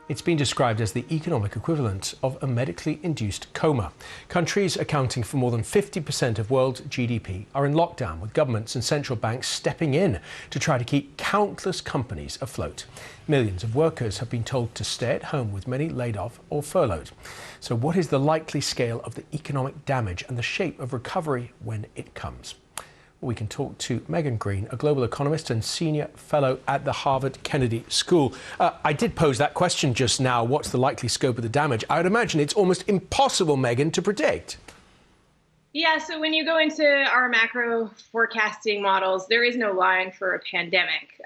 It's been described as the economic equivalent of a medically induced coma. Countries accounting for more than 50% of world GDP are in lockdown, with governments and central banks stepping in to try to keep countless companies afloat. Millions of workers have been told to stay at home, with many laid off or furloughed. So what is the likely scale of the economic damage and the shape of recovery when it comes? We can talk to Megan Green, a global economist and senior fellow at the Harvard Kennedy School. I did pose that question just now. What's the likely scope of the damage? I would imagine it's almost impossible, Megan, to predict. Yeah, so when you go into our macro forecasting models, there is no line for a pandemic.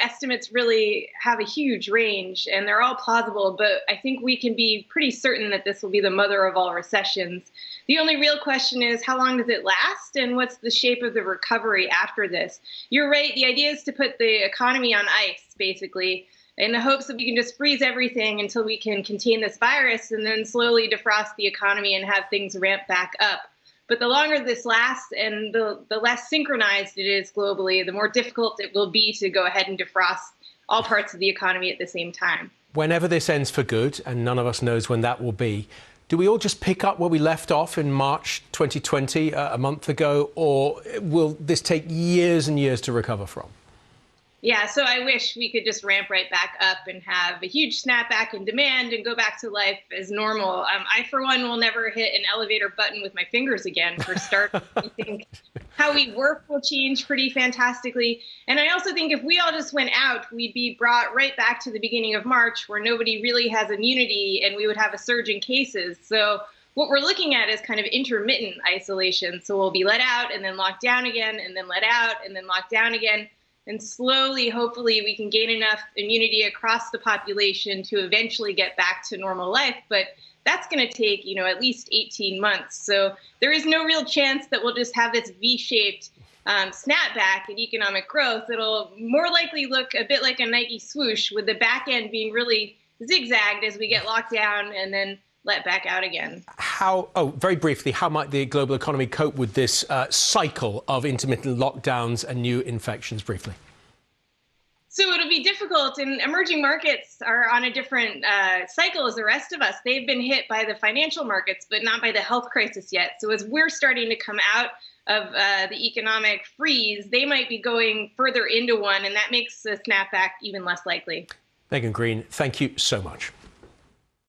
Estimates really have a huge range and they're all plausible, but I think we can be pretty certain that this will be the mother of all recessions. The only real question is, how long does it last and what's the shape of the recovery after this? You're right, the idea is to put the economy on ice, basically, in the hopes that we can just freeze everything until we can contain this virus and then slowly defrost the economy and have things ramp back up. But the longer this lasts and the less synchronized it is globally, the more difficult it will be to go ahead and defrost all parts of the economy at the same time. Whenever this ends for good, and none of us knows when that will be, do we all just pick up where we left off in March 2020, a month ago, or will this take years and years to recover from? Yeah, so I wish we could just ramp right back up and have a huge snapback in demand and go back to life as normal. I, for one, will never hit an elevator button with my fingers again, for starters. I think how we work will change pretty fantastically. And I also think if we all just went out, we'd be brought right back to the beginning of March, where nobody really has immunity and we would have a surge in cases. So what we're looking at is kind of intermittent isolation. So we'll be let out and then locked down again, and then let out and then locked down again. And slowly, hopefully, we can gain enough immunity across the population to eventually get back to normal life. But that's going to take, at least 18 months. So there is no real chance that we'll just have this V-shaped snapback in economic growth. It'll more likely look a bit like a Nike swoosh, with the back end being really zigzagged as we get locked down and then let back out again. Very briefly, how might the global economy cope with this cycle of intermittent lockdowns and new infections, briefly? So it'll be difficult, and emerging markets are on a different cycle as the rest of us. They've been hit by the financial markets, but not by the health crisis yet. So as we're starting to come out of the economic freeze, they might be going further into one, and that makes the snapback even less likely. Megan Green, thank you so much.